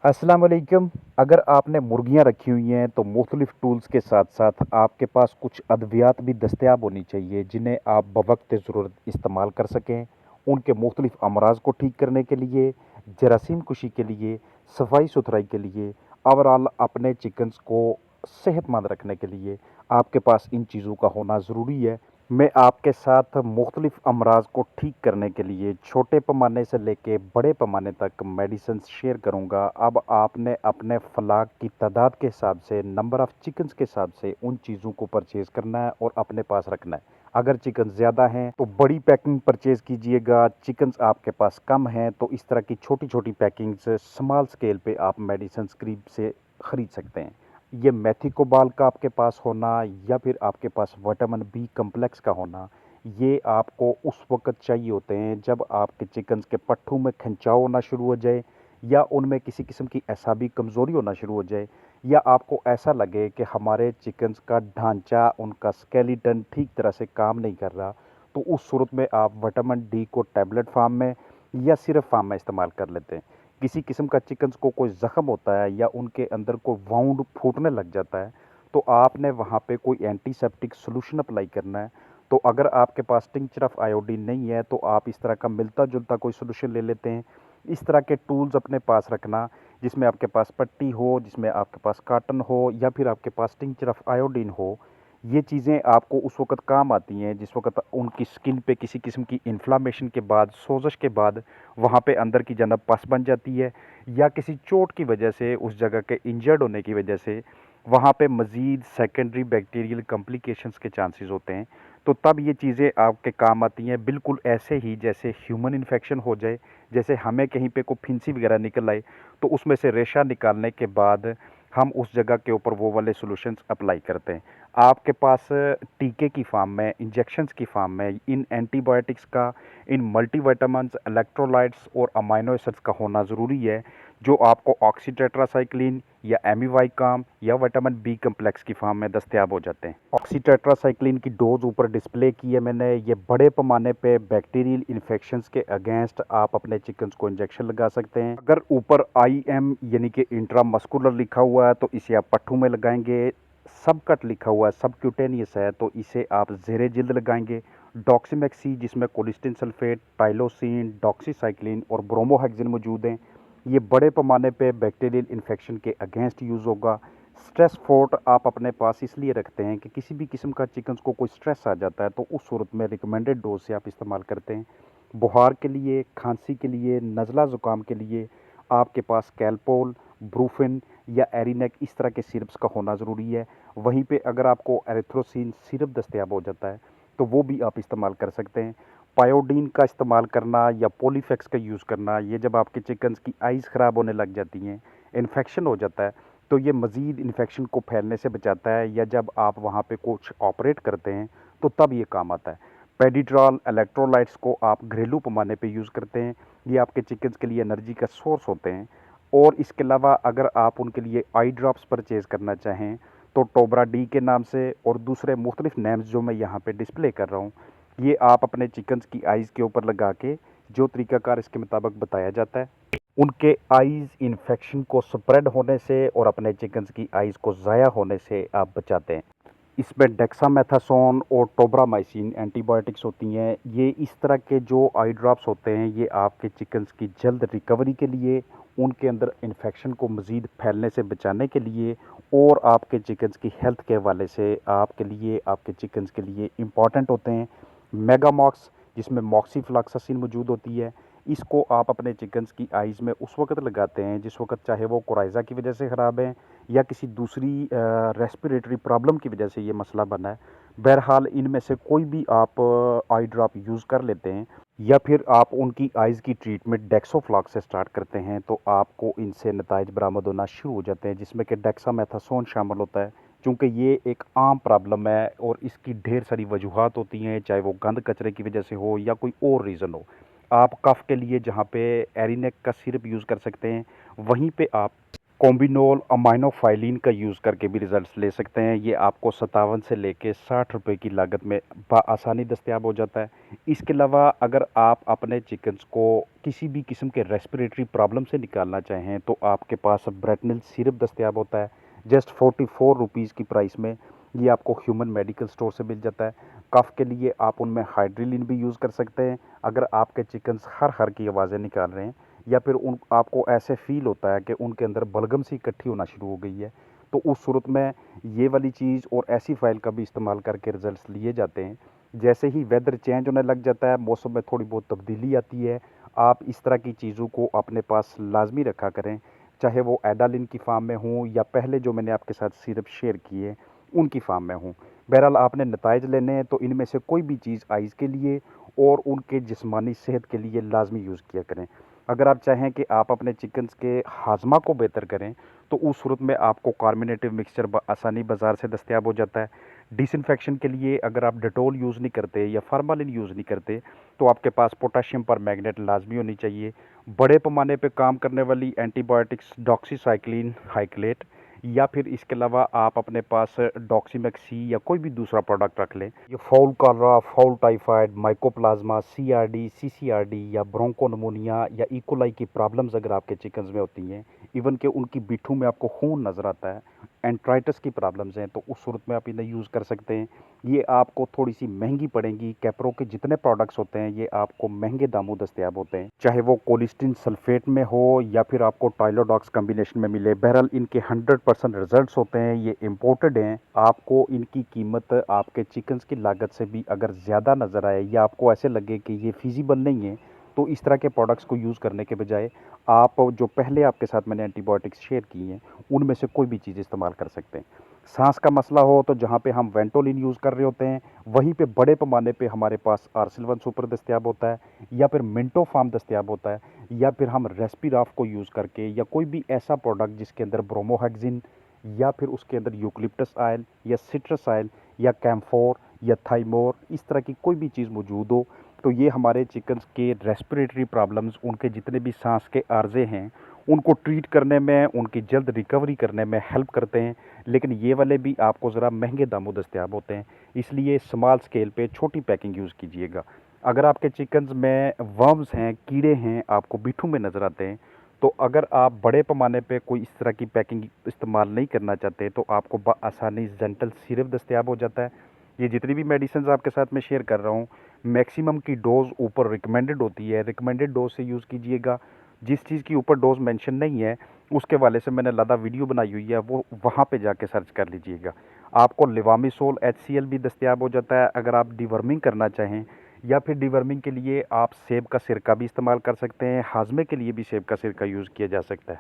अस्सलाम वालेकुम। अगर आपने मुर्गियां रखी हुई हैं तो मुख्तलिफ टूल्स के साथ साथ आपके पास कुछ अद्वियात भी दस्तयाब होनी चाहिए जिन्हें आप बवक्त ज़रूरत इस्तेमाल कर सकें। उनके मुख्तलिफ अमराज को ठीक करने के लिए, जरासीम कुशी के लिए, सफाई सुथराई के लिए, ओवरऑल अपने चिकन्स को सेहतमंद रखने के लिए आपके पास इन चीज़ों का होना ज़रूरी है। मैं आपके साथ मुख्तलिफ अमराज को ठीक करने के लिए छोटे पैमाने से लेके बड़े पैमाने तक मेडिसिन शेयर करूंगा। अब आपने अपने फलाक की तादाद के हिसाब से, नंबर ऑफ़ चिकन्स के हिसाब से उन चीज़ों को परचेज़ करना है और अपने पास रखना है। अगर चिकन ज़्यादा हैं तो बड़ी पैकिंग परचेज़ कीजिएगा, चिकन्स आपके पास कम हैं तो इस तरह की छोटी छोटी पैकिंग्स स्मॉल स्केल पे आप मेडिसिन करीब से ख़रीद सकते हैं। ये मेथिकोबाल का आपके पास होना या फिर आपके पास विटामिन बी कम्प्लेक्स का होना, ये आपको उस वक्त चाहिए होते हैं जब आपके चिकन्स के पट्ठों में खिंचाव होना शुरू हो जाए या उनमें किसी किस्म की एसाबी कमज़ोरी होना शुरू हो जाए या आपको ऐसा लगे कि हमारे चिकन्स का ढांचा, उनका स्केलेटन ठीक तरह से काम नहीं कर रहा। तो उस सूरत में आप विटामिन डी को टैबलेट फार्म में या सिरप फार्म में इस्तेमाल कर लेते हैं। किसी किस्म का चिकन्स को कोई ज़ख्म होता है या उनके अंदर कोई वाउंड फूटने लग जाता है तो आपने वहाँ पे कोई एंटीसेप्टिक सॉल्यूशन अप्लाई करना है। तो अगर आपके पास टिंचर ऑफ आयोडीन नहीं है तो आप इस तरह का मिलता जुलता कोई सॉल्यूशन ले लेते हैं। इस तरह के टूल्स अपने पास रखना जिसमें आपके पास पट्टी हो, जिसमें आपके पास काटन हो या फिर आपके पास टिंचर ऑफ आयोडीन हो। ये चीज़ें आपको उस वक़्त काम आती हैं जिस वक़्त उनकी स्किन पे किसी किस्म की इन्फ्लामेशन के बाद, सोज़श के बाद वहाँ पे अंदर की जानब पस बन जाती है या किसी चोट की वजह से, उस जगह के इंजर्ड होने की वजह से वहाँ पे मज़ीद सेकेंडरी बैक्टीरियल कॉम्प्लिकेशंस के चांसेस होते हैं। तो तब ये चीज़ें आपके काम आती हैं, बिल्कुल ऐसे ही जैसे ह्यूमन इन्फेक्शन हो जाए, जैसे हमें कहीं पे कोई फिंसी वगैरह निकल आए तो उसमें से रेशा निकालने के बाद हम उस जगह के ऊपर वो वाले सॉल्यूशंस अप्लाई करते हैं। आपके पास टीके की फॉर्म में, इंजेक्शंस की फॉर्म में, इन एंटीबायोटिक्स का, इन मल्टीविटामिन्स, इलेक्ट्रोलाइट्स और अमाइनो एसिड्स का होना ज़रूरी है, जो आपको ऑक्सीटेट्रासाइक्लिन या एमिवाइकाम या विटामिन बी कम्प्लेक्स की फॉर्म में दस्तयाब हो जाते हैं। ऑक्सीटेट्रासाइक्लिन की डोज ऊपर डिस्प्ले की है मैंने। ये बड़े पैमाने पे बैक्टीरियल इन्फेक्शंस के अगेंस्ट आप अपने चिकन्स को इंजेक्शन लगा सकते हैं। अगर ऊपर IM यानी कि इंट्रामस्कुलर लिखा हुआ है तो इसे आप पट्ठों में लगाएंगे। सब कट लिखा हुआ है, सबक्यूटेनियस है तो इसे आप ज़ेरे जिल्द लगाएंगे। डॉक्सीमैक्सी जिसमें कोलिस्टिन सल्फेट, टाइलोसिन, डॉक्सीसाइक्लिन और ब्रोमोहेक्सिन मौजूद हैं। ये बड़े पैमाने पे बैक्टीरियल इन्फेक्शन के अगेंस्ट यूज़ होगा। स्ट्रेस फोर्ट आप अपने पास इसलिए रखते हैं कि किसी भी किस्म का चिकन्स को कोई स्ट्रेस आ जाता है तो उस सूरत में रिकमेंडेड डोज से आप इस्तेमाल करते हैं। बुखार के लिए, खांसी के लिए, नज़ला ज़ुकाम के लिए आपके पास कैलपोल, ब्रूफिन या एरिनेक इस तरह के सिरप्स का होना ज़रूरी है। वहीं पे अगर आपको एरिथ्रोसिन सिरप दस्तयाब हो जाता है तो वो भी आप इस्तेमाल कर सकते हैं। पायोडीन का इस्तेमाल करना या पॉलीफेक्स का यूज़ करना, ये जब आपके चिकन्स की आइज़ ख़राब होने लग जाती हैं, इन्फेक्शन हो जाता है तो ये मज़ीद इन्फेक्शन को फैलने से बचाता है या जब आप वहाँ पे कुछ ऑपरेट करते हैं तो तब ये काम आता है। पेडिड्रॉल, इलेक्ट्रोलाइट्स को आप घरेलू पैमाने पे यूज़ करते हैं। ये आपके चिकन्स के लिए एनर्जी का सोर्स होते हैं। और इसके अलावा अगर आप उनके लिए आई ड्रॉप्स परचेज़ करना चाहें तो टोब्रा डी के नाम से और दूसरे मुख्तलिफ नेम्स जो मैं यहाँ पे डिस्प्ले कर रहा हूँ, ये आप अपने चिकन्स की आइज़ के ऊपर लगा के, जो तरीक़ाकार इसके मुताबिक बताया जाता है, उनके आइज़ इन्फेक्शन को स्प्रेड होने से और अपने चिकन्स की आइज़ को ज़ाया होने से आप बचाते हैं। इसमें डेक्सामेथासोन और टोब्रामाइसिन एंटीबायोटिक्स होती हैं। ये इस तरह के जो आई ड्रॉप्स होते हैं ये आपके चिकन्स की जल्द रिकवरी के लिए, उनके अंदर इन्फेक्शन को मज़ीद फैलने से बचाने के लिए और आपके चिकन्स की हेल्थ के हवाले से आपके लिए, आपके चिकन्स के लिए इम्पॉर्टेंट होते हैं। मेगामॉक्स जिसमें मॉक्सीफ्लॉक्सासिन मौजूद होती है, इसको आप अपने चिकन्स की आइज़ में उस वक़्त लगाते हैं जिस वक़्त चाहे वो कोराइज़ा की वजह से ख़राब है या किसी दूसरी रेस्पिरेटरी प्रॉब्लम की वजह से ये मसला बना है। बहरहाल इनमें से कोई भी आप आई ड्रॉप यूज़ कर लेते हैं या फिर आप उनकी आइज़ की ट्रीटमेंट डेक्सोफ्लॉक्स से स्टार्ट करते हैं तो आपको इनसे नताइज बरामद होना शुरू हो जाते हैं जिसमें कि डेक्सामेथासोन शामिल होता है। चूँकि ये एक आम प्रॉब्लम है और इसकी ढेर सारी वजूहात होती हैं, चाहे वो गंद कचरे की वजह से हो या कोई और रीज़न हो। आप कफ़ के लिए जहाँ पे एरिनेक का सिरप यूज़ कर सकते हैं, वहीं पे आप कॉम्बिनोल अमाइनोफाइलिन का यूज़ करके भी रिजल्ट्स ले सकते हैं। ये आपको 57 से लेके 60 रुपए की लागत में आसानी दस्तयाब हो जाता है। इसके अलावा अगर आप अपने चिकन्स को किसी भी किस्म के रेस्पिरेटरी प्रॉब्लम से निकालना चाहें तो आपके पास ब्रेटनिल सिरप दस्तयाब होता है जस्ट 44 रुपीज़ की प्राइस में। ये आपको ह्यूमन मेडिकल स्टोर से मिल जाता है। कफ के लिए आप उनमें हाइड्रिलिन भी यूज़ कर सकते हैं। अगर आपके चिकन्स हर हर की आवाज़ें निकाल रहे हैं या फिर उन आपको ऐसे फील होता है कि उनके अंदर बलगम सी इकट्ठी होना शुरू हो गई है, तो उस सूरत में ये वाली चीज़ और ऐसी फाइल का भी इस्तेमाल करके रिजल्ट्स लिए जाते हैं। जैसे ही वेदर चेंज होने लग जाता है, मौसम में थोड़ी बहुत तब्दीली आती है, आप इस तरह की चीज़ों को अपने पास लाजमी रखा करें, चाहे वो एडालिन की फार्म में हों या पहले जो मैंने आपके साथ सिरप शेयर किए उनकी फार्म में हों। बहरहाल आपने नताइज लेने हैं तो इनमें से कोई भी चीज़ आइज़ के लिए और उनके जिस्मानी सेहत के लिए लाजमी यूज़ किया करें। अगर आप चाहें कि आप अपने चिकन्स के हाजमा को बेहतर करें तो उस सूरत में आपको कार्बोनेटिव मिक्सचर आसानी बाज़ार से दस्तयाब हो जाता है। डिसइंफेक्शन के लिए अगर आप डेटोल यूज़ नहीं करते या फार्मालिन यूज़ नहीं करते तो आपके पास पोटाशियम परमैंगनेट लाजमी होनी चाहिए। बड़े पैमाने पे काम करने वाली एंटीबायोटिक्स डॉक्सीसाइक्लिन हाइक्लेट या फिर इसके अलावा आप अपने पास डॉक्सीमेक्सी या कोई भी दूसरा प्रोडक्ट रख लें। ये fowl cholera, fowl typhoid, mycoplasma, CRD, CCRD या ब्रोंकोनिमोनिया या इकोलाई की प्रॉब्लम्स अगर आपके चिकन्स में होती हैं, इवन कि उनकी बिट्ठू में आपको खून नज़र आता है, एंट्राइटिस की प्रॉब्लम्स हैं, तो उस सूरत में आप इन्हें यूज़ कर सकते हैं। ये आपको थोड़ी सी महंगी पड़ेंगी। कैप्रो के जितने प्रोडक्ट्स होते हैं ये आपको महंगे दामों दस्तयाब होते हैं, चाहे वो कोलिस्टिन सल्फेट में हो या फिर आपको टाइलोडॉक्स कम्बिनेशन में मिले। बहरहाल इनके 100% रिजल्ट्स होते हैं, ये इम्पोर्टेड हैं। आपको इनकी कीमत आपके चिकन्स की लागत से भी अगर ज़्यादा नज़र आए या आपको ऐसे लगे कि ये फिजिबल नहीं है तो इस तरह के प्रोडक्ट्स को यूज़ करने के बजाय आप जो पहले आपके साथ मैंने एंटीबायोटिक्स शेयर की हैं उनमें से कोई भी चीज़ इस्तेमाल कर सकते हैं। सांस का मसला हो तो जहाँ पे हम वेंटोलिन यूज़ कर रहे होते हैं वहीं पे बड़े पैमाने पे हमारे पास आर्सिलवन सुपर दस्तयाब होता है या फिर मिंटो फार्म दस्तयाब होता है या फिर हम रेस्पिराफ को यूज़ करके या कोई भी ऐसा प्रोडक्ट जिसके अंदर ब्रोमोहेक्सिन या फिर उसके अंदर यूकलिप्टस ऑयल या सिट्रस ऑयल या कैम्फोर या थाइमोर इस तरह की कोई भी चीज़ मौजूद हो तो ये हमारे चिकन्स के रेस्पिरेटरी प्रॉब्लम्स, उनके जितने भी सांस के आर्जे हैं उनको ट्रीट करने में, उनकी जल्द रिकवरी करने में हेल्प करते हैं। लेकिन ये वाले भी आपको ज़रा महंगे दामों दस्तयाब होते हैं, इसलिए स्मॉल स्केल पे छोटी पैकिंग यूज़ कीजिएगा। अगर आपके चिकन्स में वर्म्स हैं, कीड़े हैं, आपको बिट्ठू में नज़र आते हैं, तो अगर आप बड़े पैमाने पे कोई इस तरह की पैकिंग इस्तेमाल नहीं करना चाहते तो आपको आसानी जेंटल सिरप दस्तयाब हो जाता है। ये जितनी भी मेडिसिन आपके साथ में शेयर कर रहा हूँ मैक्सिमम की डोज़ ऊपर रिकमेंडेड होती है, रिकमेंडेड डोज से यूज़ कीजिएगा। जिस चीज़ की ऊपर डोज मेंशन नहीं है उसके वाले से मैंने लदा वीडियो बनाई हुई है, वो वहाँ पे जाके सर्च कर लीजिएगा। आपको लिवामिसोल HCl भी दस्तयाब हो जाता है अगर आप डिवर्मिंग करना चाहें, या फिर डिवर्मिंग के लिए आप सेब का सिरका भी इस्तेमाल कर सकते हैं। हाजमे के लिए भी सेब का सिरका यूज़ किया जा सकता है।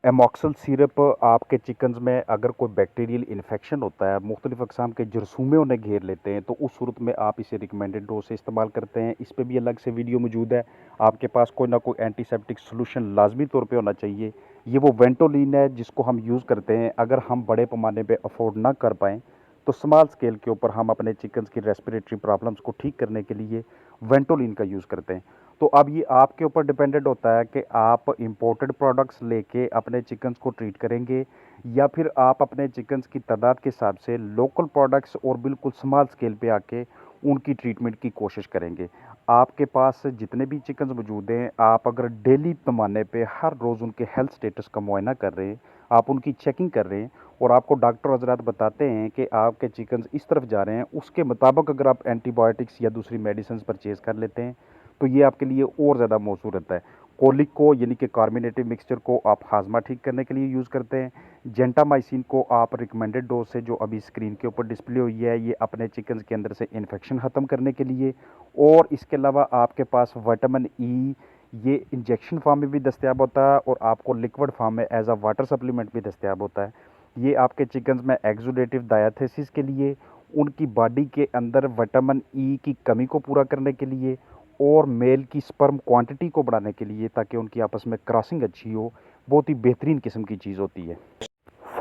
एमॉक्सल सिरप आपके चिकन्स में अगर कोई बैक्टीरियल इन्फेक्शन होता है, मुख्तलिफ़ अक़साम के जरसूमे उन्हें घेर लेते हैं, तो उस सूरत में आप इसे रिकमेंडेड डोज से इस्तेमाल करते हैं। इस पे भी अलग से वीडियो मौजूद है। आपके पास कोई ना कोई एंटीसेप्टिक सॉल्यूशन लाजमी तौर पे होना चाहिए। ये वो वेंटोलिन है जिसको हम यूज़ करते हैं अगर हम बड़े पैमाने पे अफोर्ड ना कर पाएँ तो स्मॉल स्केल के ऊपर हम अपने चिकन्स की रेस्पिरेटरी प्रॉब्लम्स को ठीक करने के लिए वेंटोलिन का यूज़ करते हैं। तो अब ये आपके ऊपर डिपेंडेंट होता है कि आप इंपोर्टेड प्रोडक्ट्स लेके अपने चिकन्स को ट्रीट करेंगे या फिर आप अपने चिकन्स की तादाद के हिसाब से लोकल प्रोडक्ट्स और बिल्कुल स्मॉल स्केल पे आके उनकी ट्रीटमेंट की कोशिश करेंगे। आपके पास जितने भी चिकन्स मौजूद हैं, आप अगर डेली पैमाने पे हर रोज़ उनके हेल्थ स्टेटस का मुआयना कर रहे हैं, आप उनकी चेकिंग कर रहे हैं और आपको डॉक्टर हज़रात बताते हैं कि आपके चिकन्स इस तरफ जा रहे हैं, उसके मुताबिक अगर आप एंटीबायोटिक्स या दूसरी मेडिसिन परचेज़ कर लेते हैं तो ये आपके लिए और ज़्यादा मौसूर रहता है। कोलिक को यानी कि कार्बोनेटिव मिक्सचर को आप हाजमा ठीक करने के लिए यूज़ करते हैं। जेंटामाइसिन को आप रिकमेंडेड डोज से जो अभी स्क्रीन के ऊपर डिस्प्ले हुई है ये अपने चिकन्स के अंदर से इन्फेक्शन ख़त्म करने के लिए, और इसके अलावा आपके पास विटामिन ई ये इंजेक्शन फॉर्म में भी दस्तयाब होता है और आपको लिक्विड फॉर्म में एज अ वाटर सप्लीमेंट भी दस्तयाब होता है। ये आपके चिकन्स में एक्सुडेटिव डायथेसिस के लिए, उनकी बॉडी के अंदर विटामिन ई की कमी को पूरा करने के लिए और मेल की स्पर्म क्वांटिटी को बढ़ाने के लिए ताकि उनकी आपस में क्रॉसिंग अच्छी हो, बहुत ही बेहतरीन किस्म की चीज़ होती है।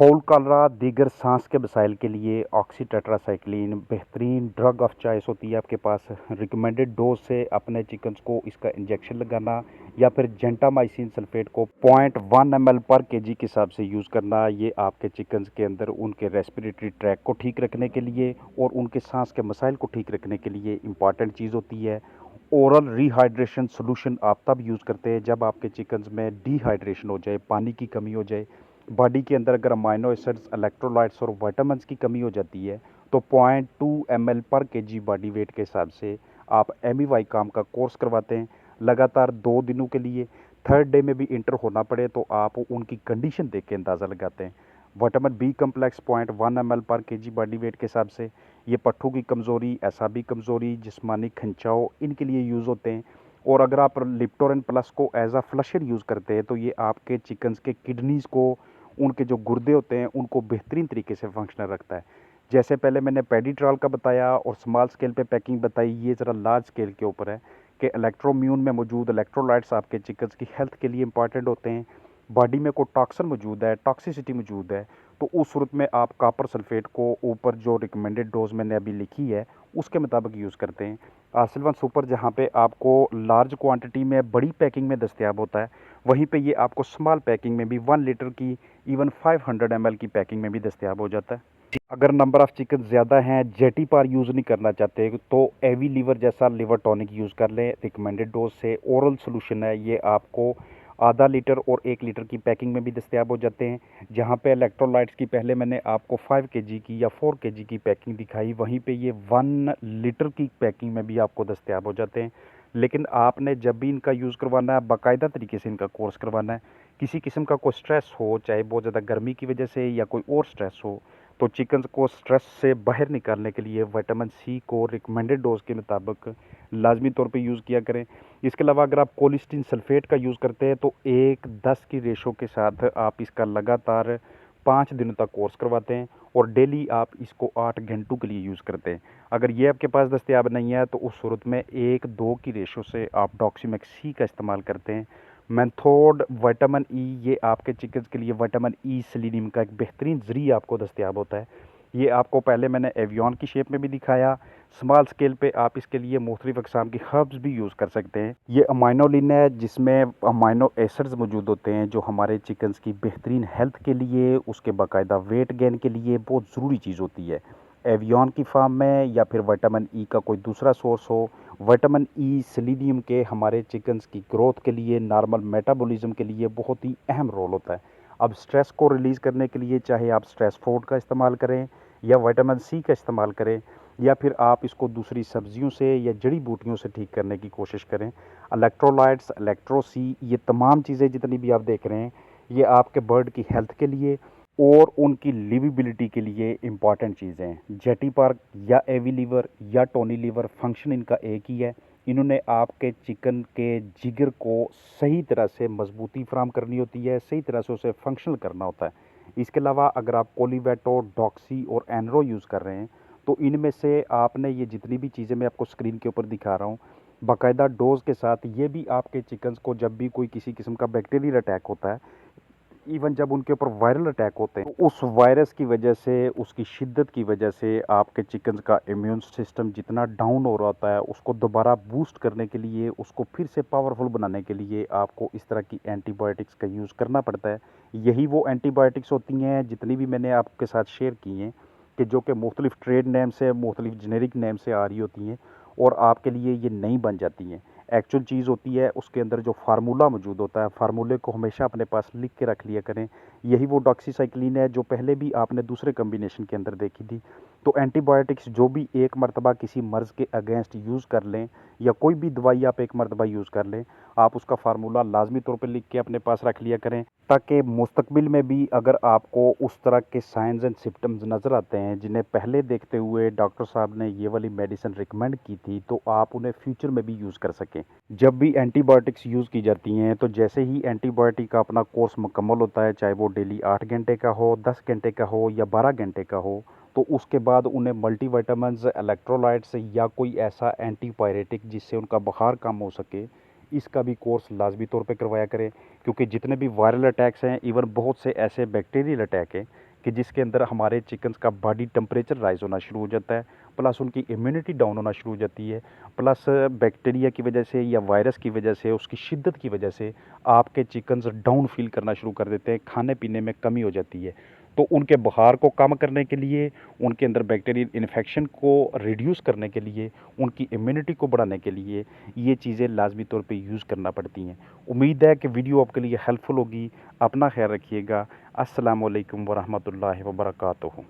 फाउल कॉलरा दीगर सांस के मसाइल के लिए ऑक्सीटेट्रासाइक्लिन बेहतरीन ड्रग ऑफ चॉइस होती है आपके पास। रिकमेंडेड डोज से अपने चिकन्स को इसका इंजेक्शन लगाना या फिर जेंटामाइसिन सल्फेट को 0.1 ml पर केजी के हिसाब से यूज़ करना, ये आपके चिकन्स के अंदर उनके रेस्पिरेटरी ट्रैक को ठीक रखने के लिए और उनके सांस के मसाइल को ठीक रखने के लिए इम्पॉर्टेंट चीज़ होती है। ओरल रिहाइड्रेशन सोल्यूशन आप तब यूज़ करते हैं जब आपके चिकन्स में डिहाइड्रेशन हो जाए, पानी की कमी हो जाए, बॉडी के अंदर अगर अमाइनो एसिड्स, इलेक्ट्रोलाइट्स और विटामिन्स की कमी हो जाती है तो 0.2 ml पर केजी बॉडी वेट के हिसाब से आप एमईवाई काम का कोर्स करवाते हैं लगातार 2 दिनों के लिए। थर्ड डे में भी इंटर होना पड़े तो आप उनकी कंडीशन देख के अंदाज़ा लगाते हैं। विटामिन बी कम्प्लेक्स 0.1 ml पर केजी बॉडी वेट के हिसाब से, ये पट्ठों की कमज़ोरी, एसाबी कमज़ोरी, जिस्मानी खिंचाव, इनके लिए यूज़ होते हैं। और अगर आप लिप्टोरेन प्लस को एज आ फ्लशर यूज़ करते हैं तो ये आपके चिकन्स के किडनीज़ को, उनके जो गुर्दे होते हैं उनको बेहतरीन तरीके से फंक्शनल रखता है। जैसे पहले मैंने पेडिट्रॉल का बताया और स्मॉल स्केल पे पैकिंग बताई, ये ज़रा लार्ज स्केल के ऊपर है कि इलेक्ट्रोम्यून में मौजूद इलेक्ट्रोलाइट्स आपके चिकन्स की हेल्थ के लिए इंपॉर्टेंट होते हैं। बॉडी में कोई टॉक्सिन मौजूद है, टॉक्सिसिटी मौजूद है, तो उस सूरत में आप कॉपर सल्फेट को ऊपर जो रिकमेंडेड डोज मैंने अभी लिखी है उसके मुताबिक यूज़ करते हैं। आसिलवन सुपर जहाँ पे आपको लार्ज क्वांटिटी में बड़ी पैकिंग में दस्तयाब होता है, वहीं पे ये आपको स्मॉल पैकिंग में भी 1 लीटर की, इवन 500 ml की पैकिंग में भी दस्तयाब हो जाता है। अगर नंबर ऑफ़ चिकन ज़्यादा हैं, जेटी पार यूज़ नहीं करना चाहते तो एवी लीवर जैसा लिवर टॉनिक यूज़ कर लें रिकमेंडेड डोज से। ओरल सॉल्यूशन है, ये आपको आधा लीटर और 1 लीटर की पैकिंग में भी दस्तयाब हो जाते हैं। जहाँ पे इलेक्ट्रोलाइट्स की पहले मैंने आपको 5 केजी की या 4 केजी की पैकिंग दिखाई, वहीं पे ये 1 लीटर की पैकिंग में भी आपको दस्तयाब हो जाते हैं। लेकिन आपने जब भी इनका यूज़ करवाना है, बाकायदा तरीके से इनका कोर्स करवाना है। किसी किस्म का कोई स्ट्रेस हो, चाहे बहुत ज़्यादा गर्मी की वजह से या कोई और स्ट्रेस हो, तो चिकन्स को स्ट्रेस से बाहर निकालने के लिए विटामिन सी को रिकमेंडेड डोज के मुताबिक लाजमी तौर पे यूज़ किया करें। इसके अलावा अगर आप कोलिस्टीन सल्फेट का यूज़ करते हैं तो 1:10 की रेशो के साथ आप इसका लगातार 5 दिनों तक कोर्स करवाते हैं और डेली आप इसको 8 घंटों के लिए यूज़ करते हैं। अगर ये आपके पास दस्तयाब नहीं है तो उस सूरत में 1:2 की रेशो से आप डॉक्सीमैक्स सी का इस्तेमाल करते हैं। मेंथोड विटामिन ई, ये आपके चिकन्स के लिए विटामिन ई सेलेनियम का एक बेहतरीन ज़रिया आपको दस्तयाब होता है। ये आपको पहले मैंने एवियन की शेप में भी दिखाया। स्मॉल स्केल पे आप इसके लिए मुख्तलिफ अक़साम की हर्ब्स भी यूज़ कर सकते हैं। ये अमाइनोलिन है जिसमें अमाइनो एसिड्स मौजूद होते हैं जो हमारे चिकन्स की बेहतरीन हेल्थ के लिए, उसके बाकायदा वेट गेन के लिए बहुत ज़रूरी चीज़ होती है। एवियन की फार्म में या फिर विटामिन ई का कोई दूसरा सोर्स हो, विटामिन ई सेलेनियम के हमारे चिकन्स की ग्रोथ के लिए, नॉर्मल मेटाबॉलिज्म के लिए बहुत ही अहम रोल होता है। अब स्ट्रेस को रिलीज़ करने के लिए चाहे आप स्ट्रेस फूड का इस्तेमाल करें या विटामिन सी का इस्तेमाल करें या फिर आप इसको दूसरी सब्जियों से या जड़ी बूटियों से ठीक करने की कोशिश करें। इलेक्ट्रोलाइट्स, इलेक्ट्रो सी, ये तमाम चीज़ें जितनी भी आप देख रहे हैं, ये आपके बर्ड की हेल्थ के लिए और उनकी लिविबिलिटी के लिए इम्पॉर्टेंट चीज़ें हैं। जेटी पार्क या एवी लीवर या टोनी लीवर, फंक्शन इनका एक ही है। इन्होंने आपके चिकन के जिगर को सही तरह से मजबूती फराहम करनी होती है, सही तरह से उसे फंक्शनल करना होता है। इसके अलावा अगर आप कोलीवेटो, डॉक्सी और एनरो यूज़ कर रहे हैं तो इनमें से आपने ये जितनी भी चीज़ें मैं आपको स्क्रीन के ऊपर दिखा रहा हूँ, बाकायदा डोज के साथ, ये भी आपके चिकन्स को जब भी कोई किसी किस्म का बैक्टीरियल अटैक होता है, इवन जब उनके ऊपर वायरल अटैक होते हैं, तो उस वायरस की वजह से, उसकी शिद्दत की वजह से आपके चिकन्स का इम्यून सिस्टम जितना डाउन हो रहा होता है, उसको दोबारा बूस्ट करने के लिए, उसको फिर से पावरफुल बनाने के लिए आपको इस तरह की एंटीबायोटिक्स का यूज़ करना पड़ता है। यही वो एंटीबायोटिक्स होती हैं जितनी भी मैंने आपके साथ शेयर की हैं कि जो कि मुख्तलिफ ट्रेड नेम से, मुख्तलिफ जेनेरिक नेम से आ रही होती हैं और आपके लिए ये नई बन जाती हैं। एक्चुअल चीज़ होती है उसके अंदर जो फार्मूला मौजूद होता है, फार्मूले को हमेशा अपने पास लिख के रख लिया करें। यही वो डॉक्सीसाइक्लिन है जो पहले भी आपने दूसरे कम्बिनेशन के अंदर देखी थी। तो एंटीबायोटिक्स जो भी एक मरतबा किसी मर्ज़ के अगेंस्ट यूज़ कर लें या कोई भी दवाई आप एक मरतबा यूज़ कर लें, आप उसका फार्मूला लाजमी तौर पे लिख के अपने पास रख लिया करें ताकि मुस्तकबिल में भी अगर आपको उस तरह के साइंस एंड सिम्पटम्स नज़र आते हैं जिन्हें पहले देखते हुए डॉक्टर साहब ने ये वाली मेडिसिन रिकमेंड की थी, तो आप उन्हें फ्यूचर में भी यूज़ कर सकें। जब भी एंटीबायोटिक्स यूज़ की जाती हैं तो जैसे ही एंटीबायोटिक का अपना कोर्स मुकम्मल होता है, चाहे वो डेली 8 घंटे का हो, 10 घंटे का हो या 12 घंटे का हो, तो उसके बाद उन्हें मल्टीविटामिन्स, इलेक्ट्रोलाइट्स या कोई ऐसा एंटीपायरेटिक जिससे उनका बुखार कम हो सके, इसका भी कोर्स लाजमी तौर पे करवाया करें। क्योंकि जितने भी वायरल अटैक्स हैं, इवन बहुत से ऐसे बैक्टीरियल अटैक हैं कि जिसके अंदर हमारे चिकन्स का बॉडी टेम्परेचर राइज़ होना शुरू हो जाता है, प्लस उनकी इम्यूनिटी डाउन होना शुरू हो जाती है, प्लस बैक्टीरिया की वजह से या वायरस की वजह से, उसकी शिद्दत की वजह से आपके चिकन्स डाउन फ़ील करना शुरू कर देते हैं, खाने-पीने में कमी हो जाती है। तो उनके बुखार को कम करने के लिए, उनके अंदर बैक्टीरियल इन्फेक्शन को रिड्यूस करने के लिए, उनकी इम्यूनिटी को बढ़ाने के लिए ये चीज़ें लाज़मी तौर पे यूज़ करना पड़ती हैं। उम्मीद है कि वीडियो आपके लिए हेल्पफुल होगी। अपना ख़्याल रखिएगा। अस्सलामु अलैकुम वरहमतुल्लाहि वबरकातुहू।